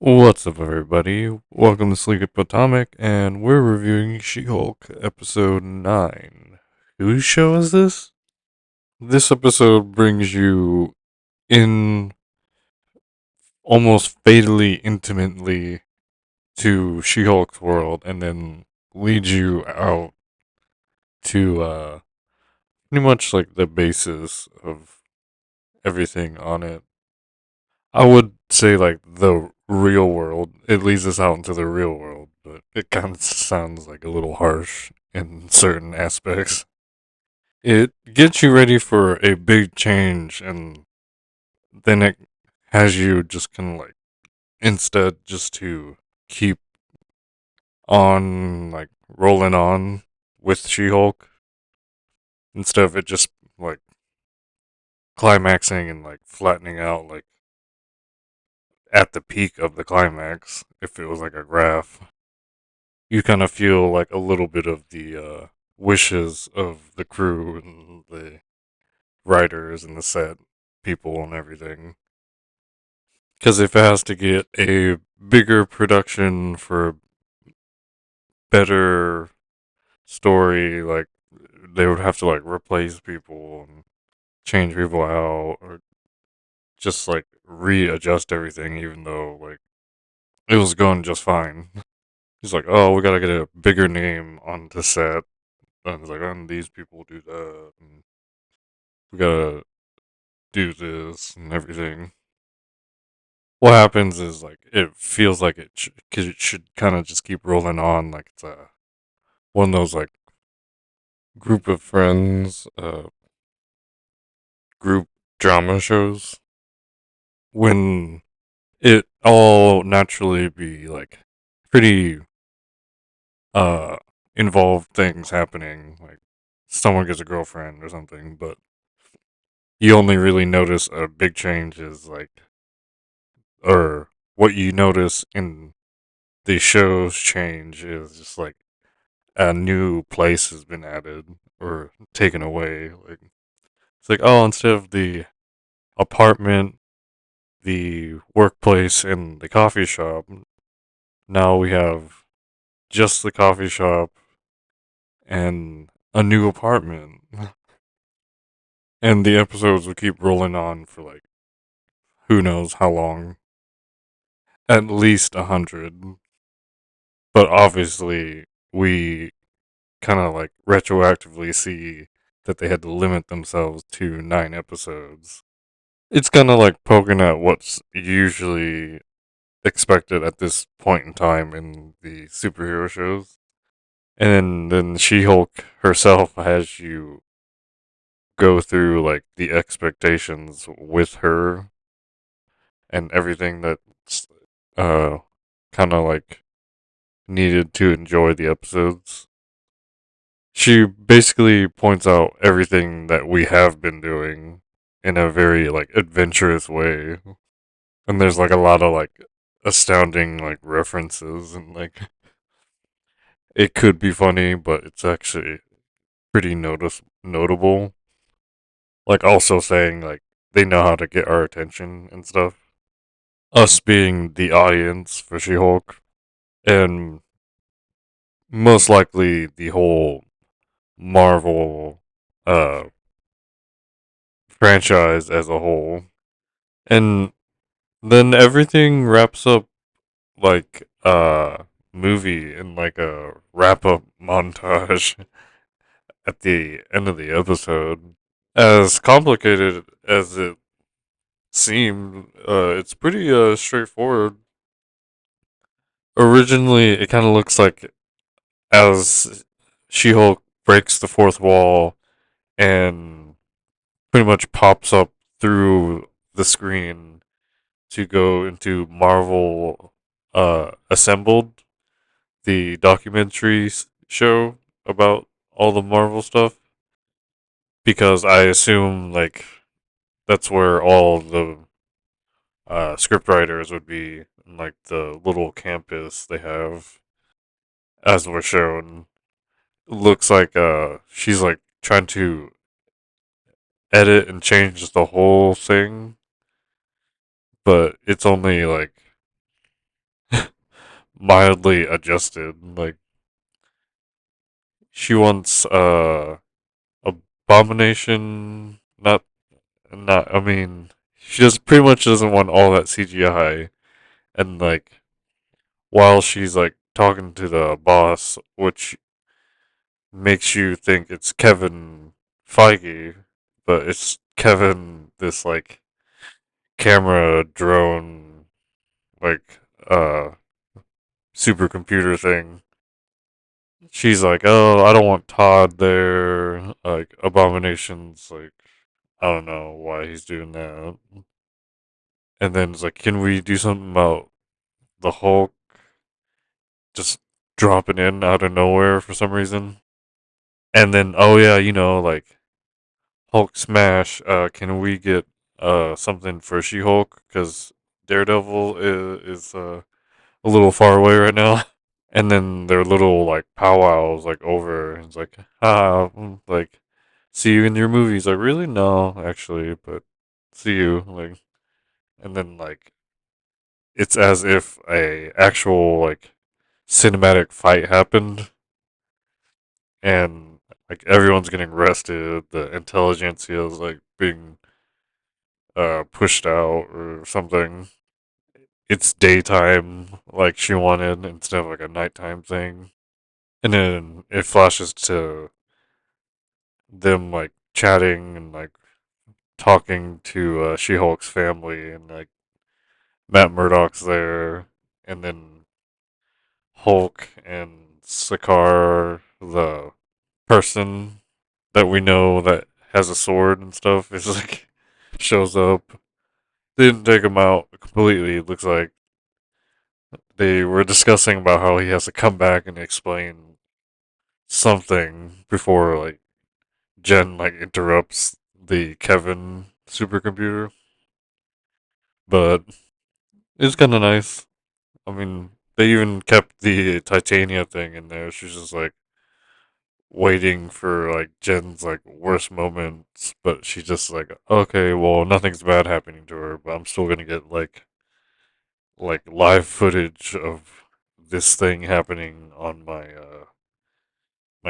What's up, everybody? Welcome to Sleek Atomic, and we're reviewing She-Hulk episode 9. Whose show is this? This episode brings you in almost fatally intimately to She-Hulk's world and then leads you out to pretty much like the basis of everything on it. I would say like the real world. It leads us out into the real world, but it kind of sounds like a little harsh in certain aspects. It gets you ready for a big change, and then it has you just kind of like instead just to keep on like rolling on with She-Hulk instead of it just like climaxing and like flattening out like at the peak of the climax if it was like a graph. You kind of feel like a little bit of the wishes of the crew and the writers and the set people and everything. Because if it has to get a bigger production for better story, like they would have to like replace people and change people out or just like readjust everything, even though like it was going just fine. He's like, oh, we gotta get a bigger name on the set. And it's like, and these people do that. And we gotta do this and everything. What happens is like it feels like cause it should kind of just keep rolling on, like it's a one of those like group of friends, group drama shows when it all naturally be like pretty uh involved things happening, like someone gets a girlfriend or something, but you only really notice a big change is like or what you notice in the show's change is just like a new place has been added or taken away. Like it's like, oh, instead of the apartment, the workplace, and the coffee shop, now we have just the coffee shop and a new apartment. And the episodes will keep rolling on for like who knows how long. At least 100. But obviously we kind of like retroactively see that they had to limit themselves to 9 episodes. It's kind of like poking at what's usually expected at this point in time in the superhero shows. And then She Hulk herself has you go through like the expectations with her and everything that's uh kind of like needed to enjoy the episodes. She basically points out everything that we have been doing in a very like adventurous way. And there's like a lot of like astounding like references and like it could be funny, but it's actually pretty notable. Like also saying like they know how to get our attention and stuff. Us being the audience for She-Hulk and most likely the whole Marvel uh franchise as a whole. And then everything wraps up like movie in like a wrap up montage at the end of the episode. As complicated as it seemed, it's pretty straightforward. Originally, it kind of looks like as She Hulk breaks the fourth wall and pretty much pops up through the screen to go into Marvel Assembled, the documentary show about all the Marvel stuff. Because I assume like that's where all the script writers would be in, like the little campus they have, as we're shown. Looks like she's like trying to edit and change the whole thing, but it's only like mildly adjusted. Like she wants abomination not I mean she just pretty much doesn't want all that CGI and like while she's like talking to the boss, which makes you think it's Kevin Feige, but it's Kevin this like camera drone like supercomputer thing. She's like, "Oh, I don't want Todd there." Like Abomination's like, I don't know why he's doing that. And then it's like, "Can we do something about the Hulk just dropping in out of nowhere for some reason?" And then, oh yeah, like Hulk smash. Can we get something for She-Hulk because Daredevil is a little far away right now. And then their little like powwows like over. And it's like like see you in your movies. Like really no, actually, but see you like. And then like it's as if a actual like cinematic fight happened, and like everyone's getting arrested. The intelligentsia is like being pushed out or something. It's daytime like she wanted instead of like a nighttime thing. And then it flashes to them like chatting and like talking to She Hulk's family and like Matt Murdock's there and then Hulk and Sakaar, the person that we know that has a sword and stuff, is like shows up. They didn't take him out completely. It looks like they were discussing about how he has to come back and explain something before like Jen like interrupts the Kevin supercomputer. But it's kind of nice. I mean, they even kept the Titania thing in there. She's just like waiting for like Jen's like worst moments, but she's just like, okay, well, nothing's bad happening to her, but I'm still gonna get like live footage of this thing happening on my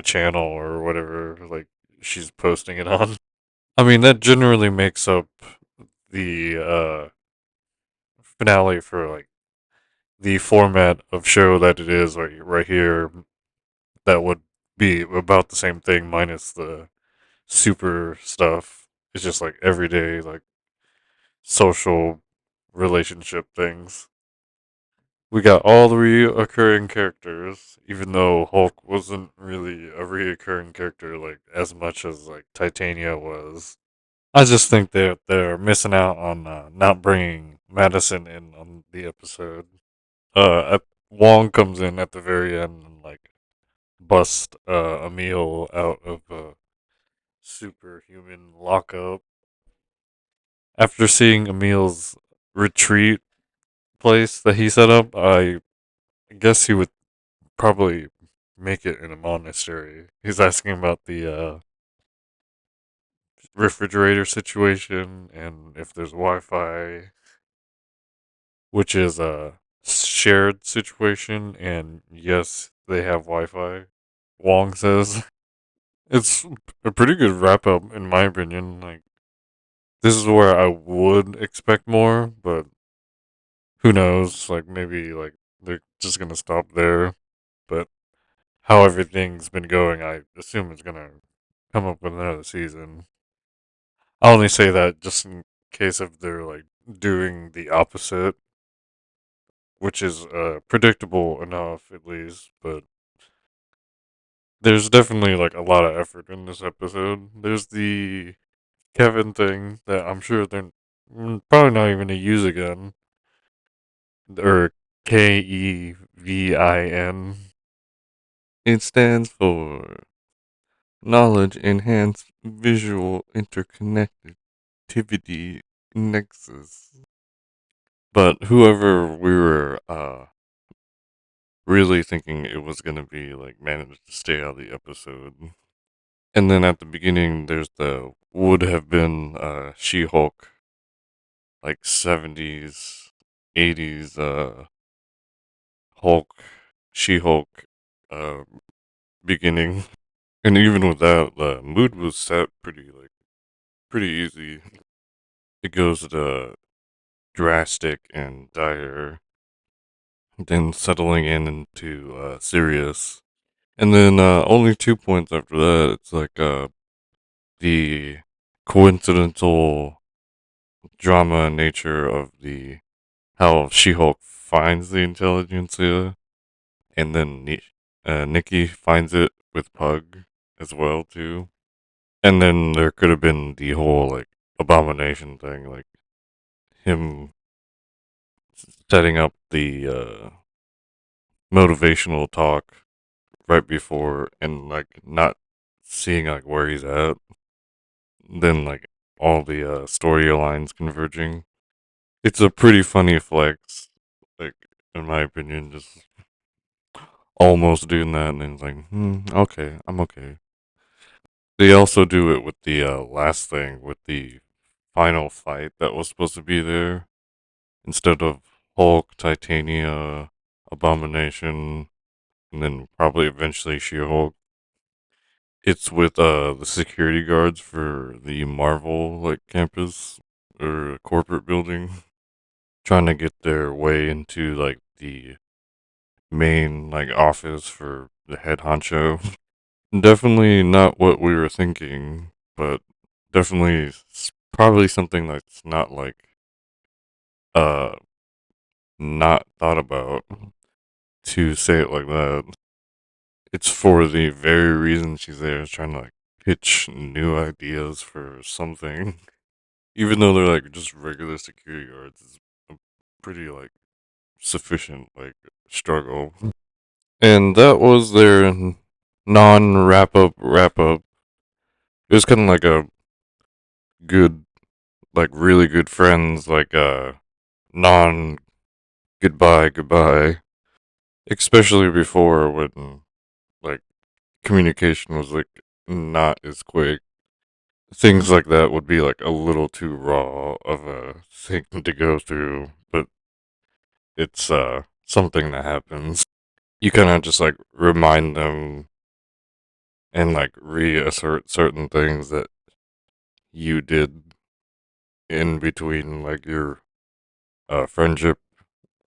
channel or whatever like she's posting it on. I mean, that generally makes up the finale for like the format of show that it is right here. That would be about the same thing minus the super stuff. It's just like everyday like social relationship things. We got all the reoccurring characters, even though Hulk wasn't really a reoccurring character like as much as like Titania was. I just think they're missing out on not bringing Madison in on the episode. Wong comes in at the very end and like bust Emil out of a superhuman lockup. After seeing Emil's retreat place that he set up, I guess he would probably make it in a monastery. He's asking about the refrigerator situation and if there's Wi-Fi, which is a shared situation, and yes, they have Wi-Fi. Wong says it's a pretty good wrap up in my opinion. Like this is where I would expect more, but who knows? Like maybe like they're just gonna stop there. But how everything's been going, I assume it's gonna come up with another season. I only say that just in case if they're like doing the opposite, which is predictable enough at least. But there's definitely like a lot of effort in this episode. There's the Kevin thing that I'm sure they're probably not even gonna use again, or KEVIN. It stands for Knowledge Enhanced Visual Interconnectivity Nexus. But whoever we were really thinking it was gonna be like managed to stay out of the episode. And then at the beginning there's the would have been She Hulk like 70s 80s Hulk, She-Hulk, uh, beginning, and even with that, the mood was set pretty easy. It goes to drastic and dire, then settling in into serious, and then only 2 points after that. It's like the coincidental drama nature of the how She-Hulk finds the intelligentsia, and then Nikki finds it with Pug as well too. And then there could have been the whole like abomination thing, like him setting up the motivational talk right before and like not seeing like where he's at. Then like all the storylines converging. It's a pretty funny flex, like in my opinion, just almost doing that, and then it's like, okay, I'm okay. They also do it with the last thing, with the final fight that was supposed to be there. Instead of Hulk, Titania, Abomination, and then probably eventually She-Hulk, it's with the security guards for the Marvel like campus or corporate building, trying to get their way into like the main like office for the head honcho. Definitely not what we were thinking, but definitely probably something that's not like uh not thought about to say it like that. It's for the very reason she's there, is trying to like pitch new ideas for something. Even though they're like just regular security guards, it's a pretty like sufficient like struggle. And that was their non wrap up. It was kind of like a good, like really good friends, like non goodbye, especially before when like communication was like not as quick. Things like that would be like a little too raw of a thing to go through, but it's something that happens. You kind of just like remind them and like reassert certain things that you did in between like your friendship,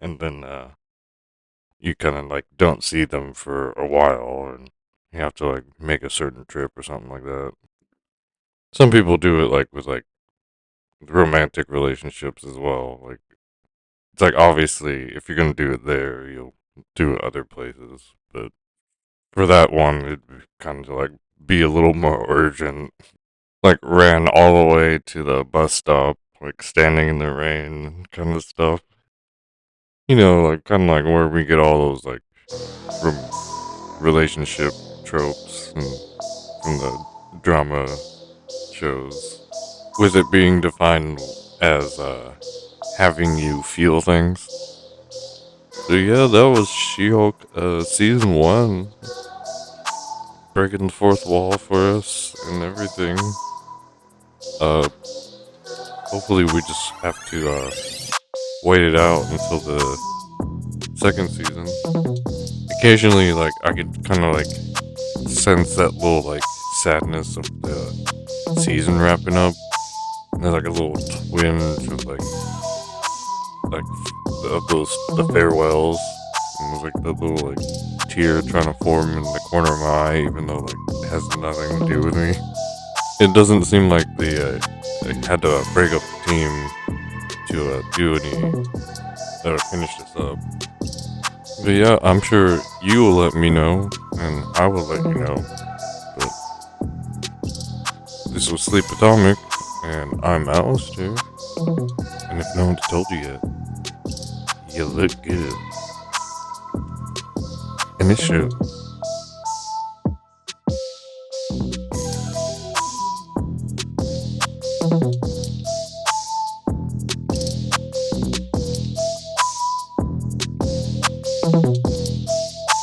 and then you kind of like don't see them for a while, and you have to like make a certain trip or something like that. Some people do it like with like romantic relationships as well. Like it's like obviously if you're gonna do it there, you'll do it other places. But for that one, it'd kind of like be a little more urgent. Like ran all the way to the bus stop, like standing in the rain, kind of stuff. You know, like kind of like where we get all those like relationship tropes and from the drama shows, with it being defined as having you feel things. So yeah, that was She-Hulk season 1, breaking the fourth wall for us and everything. Uh, hopefully we just have to wait it out until the second season. Occasionally, like I could kind of like sense that little like sadness of the season wrapping up. And there's like a little twinge of like those the farewells, and there's like the little like tear trying to form in the corner of my eye, even though like it has nothing to do with me. It doesn't seem like they had to break up the team to do any finish this up. But yeah, I'm sure you will let me know, and I will let you know. But this was Sleep Atomic, and I'm Alistair. And if no one's told you yet, you look good. And it shows.